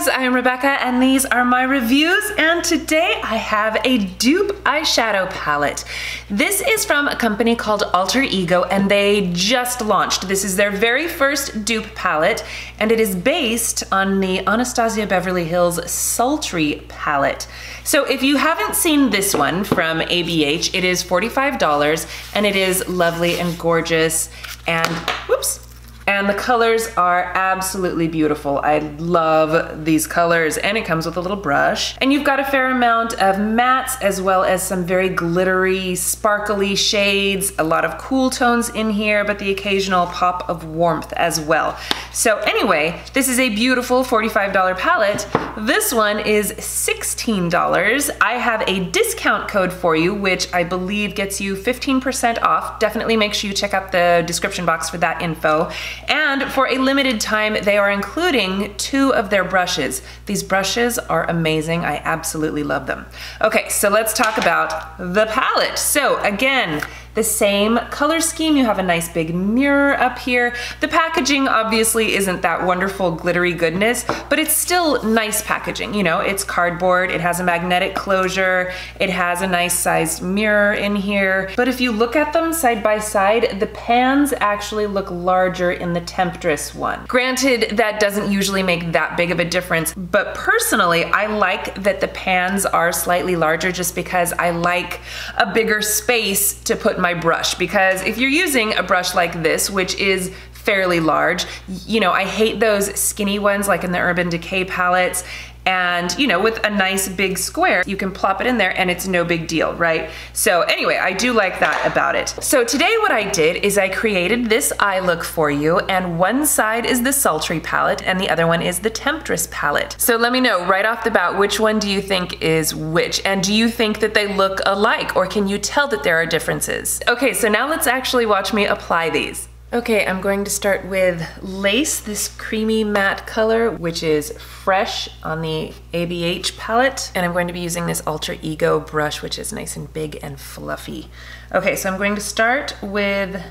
I am Rebecca and these are my reviews, and today I have a dupe eyeshadow palette. This is from a company called Alter Ego and they just launched. This is their very first dupe palette and it is based on the Anastasia Beverly Hills Sultry palette. So if you haven't seen this one from ABH, it is $45 and it is lovely and gorgeous and, whoops, and the colors are absolutely beautiful. I love these colors, and it comes with a little brush. And you've got a fair amount of mattes as well as some very glittery, sparkly shades, a lot of cool tones in here, but the occasional pop of warmth as well. So anyway, this is a beautiful $45 palette. This one is $16. I have a discount code for you, which I believe gets you 15% off. Definitely make sure you check out the description box for that info. And for a limited time, they are including 2 of their brushes. These brushes are amazing. I absolutely love them. Okay, so let's talk about the palette. So again, the same color scheme. You have a nice big mirror up here. The packaging obviously isn't that wonderful glittery goodness, but it's still nice packaging. You know, it's cardboard, it has a magnetic closure, it has a nice sized mirror in here. But if you look at them side by side, the pans actually look larger in the TEMPTRESS one. Granted, that doesn't usually make that big of a difference, but personally, I like that the pans are slightly larger just because I like a bigger space to put my brush, because if you're using a brush like this, which is fairly large, you know, I hate those skinny ones like in the Urban Decay palettes. And you know, with a nice big square, you can plop it in there and it's no big deal, right? So anyway, I do like that about it. So today what I did is I created this eye look for you, and one side is the Sultry palette and the other one is the TEMPTRESS palette. So let me know right off the bat, which one do you think is which? And do you think that they look alike, or can you tell that there are differences? Okay, so now let's actually watch me apply these. Okay, I'm going to start with Lace, this creamy matte color, which is fresh on the ABH palette. And I'm going to be using this Alter Ego brush, which is nice and big and fluffy. Okay, so I'm going to start with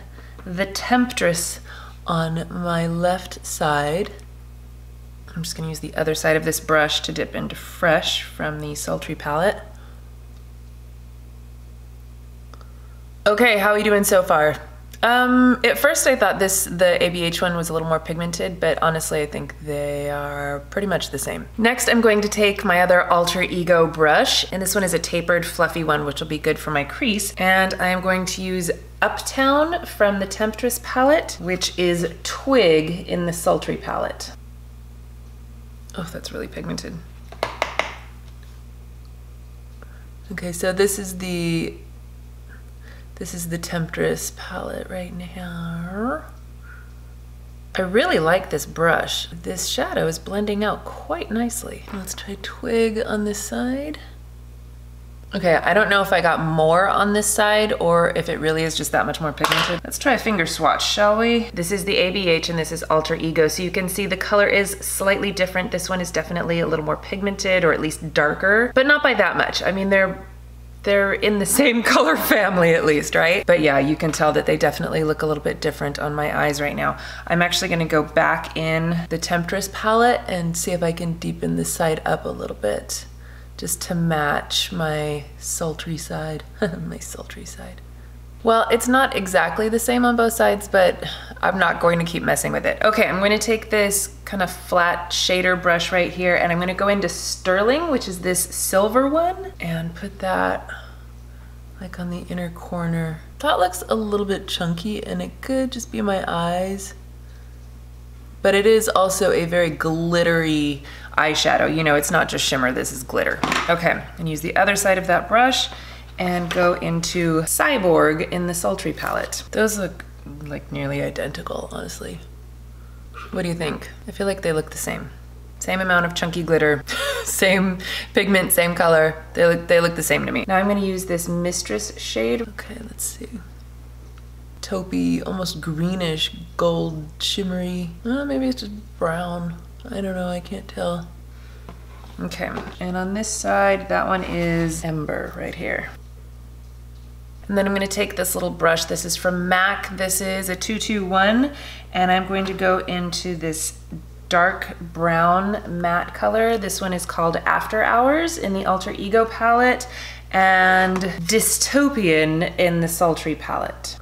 the TEMPTRESS on my left side. I'm just gonna use the other side of this brush to dip into Fresh from the Sultry palette. Okay, how are you doing so far? At first I thought the ABH one was a little more pigmented, but honestly I think they are pretty much the same. Next I'm going to take my other Alter Ego brush, and this one is a tapered fluffy one which will be good for my crease, and I am going to use Uptown from the TEMPTRESS palette, which is Twig in the Sultry palette. Oh, that's really pigmented. Okay, so this is the TEMPTRESS palette right now. I really like this brush. This shadow is blending out quite nicely. Let's try Twig on this side. Okay, I don't know if I got more on this side or if it really is just that much more pigmented. Let's try a finger swatch, shall we? This is the ABH and this is Alter Ego, so you can see the color is slightly different. This one is definitely a little more pigmented, or at least darker, but not by that much. I mean, they're in the same color family at least, right? But yeah, you can tell that they definitely look a little bit different on my eyes right now. I'm actually gonna go back in the TEMPTRESS palette and see if I can deepen this side up a little bit, just to match my sultry side, my sultry side. Well, it's not exactly the same on both sides, but I'm not going to keep messing with it. Okay, I'm going to take this kind of flat shader brush right here, and I'm going to go into Sterling, which is this silver one, and put that like on the inner corner. That looks a little bit chunky, and it could just be my eyes, but it is also a very glittery eyeshadow. You know, it's not just shimmer, this is glitter. Okay, and use the other side of that brush and go into Cyborg in the Sultry palette. Those look like nearly identical, honestly. What do you think? I feel like they look the same. Same amount of chunky glitter, same pigment, same color. They look the same to me. Now I'm gonna use this Mistress shade. Okay, let's see. Taupey, almost greenish, gold, shimmery. Maybe it's just brown. I don't know, I can't tell. Okay, and on this side, that one is Ember right here. And then I'm gonna take this little brush. This is from MAC. This is a 221, and I'm going to go into this dark brown matte color. This one is called After Hours in the Alter Ego palette, and Dystopian in the Sultry palette.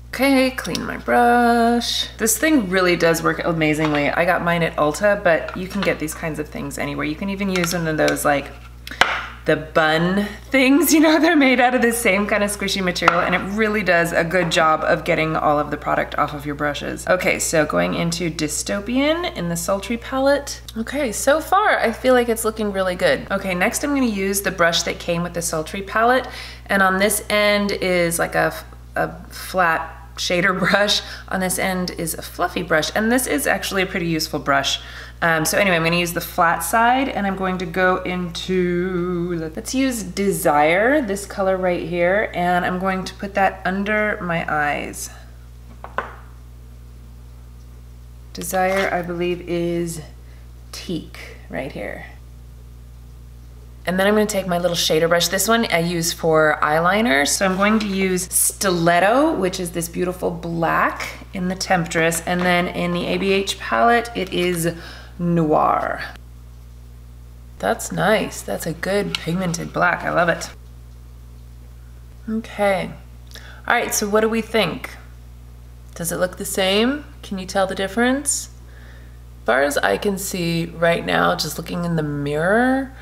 Okay, clean my brush. This thing really does work amazingly. I got mine at Ulta, but you can get these kinds of things anywhere. You can even use one of those like the bun things, you know, they're made out of the same kind of squishy material, and it really does a good job of getting all of the product off of your brushes. Okay, so going into Dystopian in the Sultry palette. Okay, so far I feel like it's looking really good. Okay, next I'm gonna use the brush that came with the Sultry palette, and on this end is like a flat shader brush. On this end is a fluffy brush, and this is actually a pretty useful brush. So anyway, I'm gonna use the flat side, and I'm going to go into, let's use Desire, this color right here, and I'm going to put that under my eyes. Desire, I believe, is Teak right here. And then I'm gonna take my little shader brush. This one I use for eyeliner. So I'm going to use Stiletto, which is this beautiful black in the Temptress. And then in the ABH palette, it is Noir. That's nice. That's a good pigmented black. I love it. Okay. All right, so what do we think? Does it look the same? Can you tell the difference? As far as I can see right now, just looking in the mirror,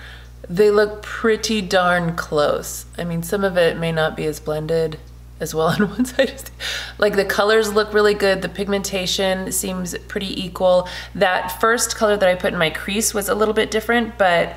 they look pretty darn close. I mean, some of it may not be as blended as well on one side. Like the colors look really good. The pigmentation seems pretty equal. That first color that I put in my crease was a little bit different, but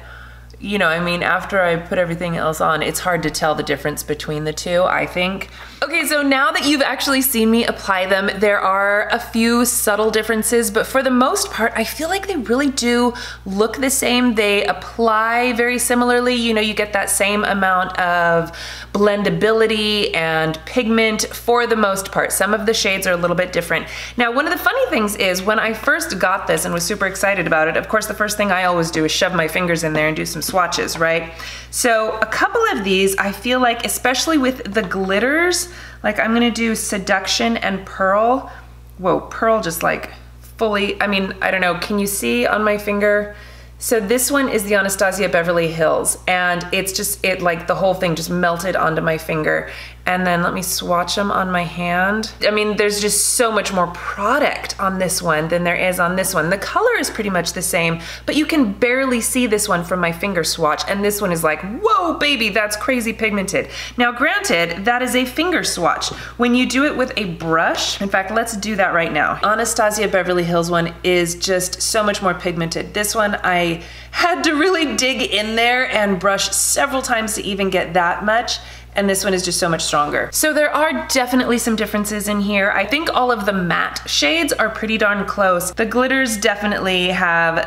you know, I mean, after I put everything else on, it's hard to tell the difference between the two, I think. Okay, so now that you've actually seen me apply them, there are a few subtle differences, but for the most part, I feel like they really do look the same. They apply very similarly. You know, you get that same amount of blendability and pigment for the most part. Some of the shades are a little bit different. Now, one of the funny things is when I first got this and was super excited about it, of course, the first thing I always do is shove my fingers in there and do some swatches, right? So a couple of these, I feel like, especially with the glitters, like I'm gonna do Seduction and Pearl. Whoa, Pearl just like fully, I mean, I don't know, can you see on my finger? So this one is the Anastasia Beverly Hills, and it's just, it like the whole thing just melted onto my finger. And then let me swatch them on my hand. I mean, there's just so much more product on this one than there is on this one. The color is pretty much the same, but you can barely see this one from my finger swatch, and this one is like, whoa, baby, that's crazy pigmented. Now, granted, that is a finger swatch. When you do it with a brush, in fact, let's do that right now. Anastasia Beverly Hills one is just so much more pigmented. This one, I had to really dig in there and brush several times to even get that much. And this one is just so much stronger. So there are definitely some differences in here. I think all of the matte shades are pretty darn close. The glitters definitely have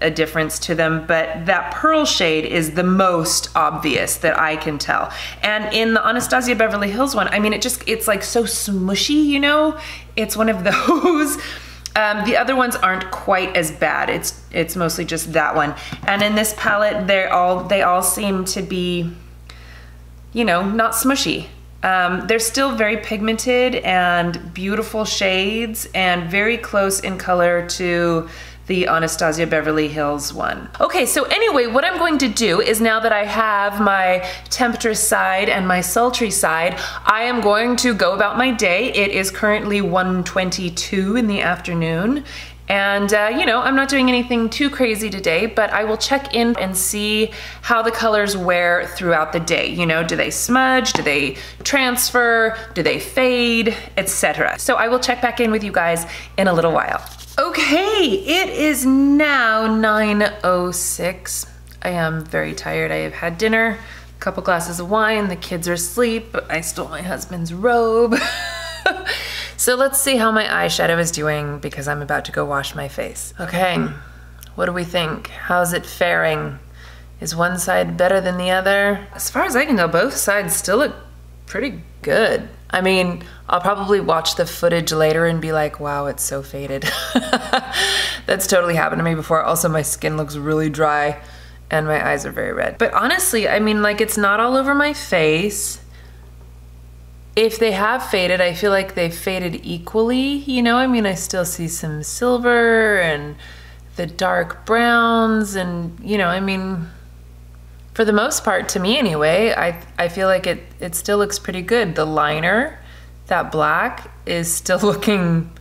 a difference to them, but that pearl shade is the most obvious that I can tell. And in the Anastasia Beverly Hills one, I mean, it's like so smushy, you know? It's one of those. The other ones aren't quite as bad. It's mostly just that one. And in this palette, they all seem to be, you know, not smushy. They're still very pigmented and beautiful shades and very close in color to the Anastasia Beverly Hills one. Okay, so anyway, what I'm going to do is, now that I have my Temptress side and my Sultry side, I am going to go about my day. It is currently 1:22 in the afternoon. And you know, I'm not doing anything too crazy today, but I will check in and see how the colors wear throughout the day. You know, do they smudge? Do they transfer? Do they fade? Etc. So I will check back in with you guys in a little while. Okay, it is now 9:06. I am very tired. I have had dinner, a couple glasses of wine, the kids are asleep, I stole my husband's robe. So let's see how my eyeshadow is doing, because I'm about to go wash my face. Okay, what do we think? How's it faring? Is one side better than the other? As far as I can tell, both sides still look pretty good. I mean, I'll probably watch the footage later and be like, wow, it's so faded. That's totally happened to me before. Also, my skin looks really dry and my eyes are very red. But honestly, I mean, like, it's not all over my face. if they have faded, I feel like they've faded equally, you know? I mean, I still see some silver and the dark browns and, you know, I mean, for the most part, to me anyway, I feel like it still looks pretty good. The liner, that black, is still looking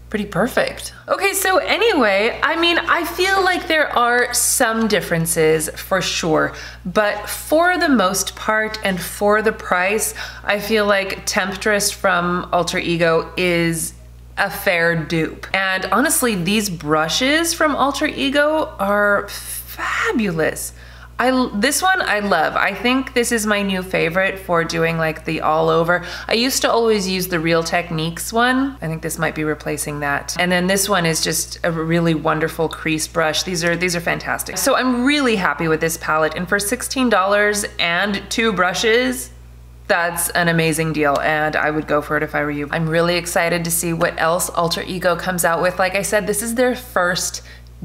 pretty perfect. Okay, so anyway, I mean, I feel like there are some differences for sure, but for the most part and for the price, I feel like Temptress from Alter Ego is a fair dupe. And honestly, these brushes from Alter Ego are fabulous. This one I love. I think this is my new favorite for doing like the all over. I used to always use the Real Techniques one. I think this might be replacing that. And then this one is just a really wonderful crease brush. These are fantastic. So I'm really happy with this palette, and for $16 and 2 brushes, that's an amazing deal, and I would go for it if I were you. I'm really excited to see what else Alter Ego comes out with. Like I said, this is their first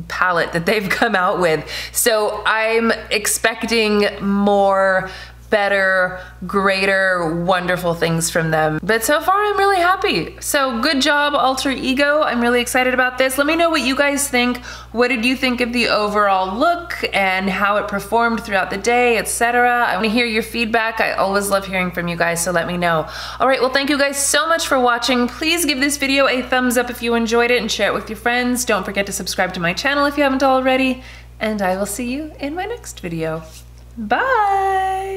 palette that they've come out with. So I'm expecting more, better, greater, wonderful things from them. But so far I'm really happy. So good job, Alter Ego. I'm really excited about this. Let me know what you guys think. What did you think of the overall look and how it performed throughout the day, etc. I want to hear your feedback. I always love hearing from you guys, so let me know. All right, well, thank you guys so much for watching. Please give this video a thumbs up if you enjoyed it and share it with your friends. Don't forget to subscribe to my channel if you haven't already, and I will see you in my next video. Bye!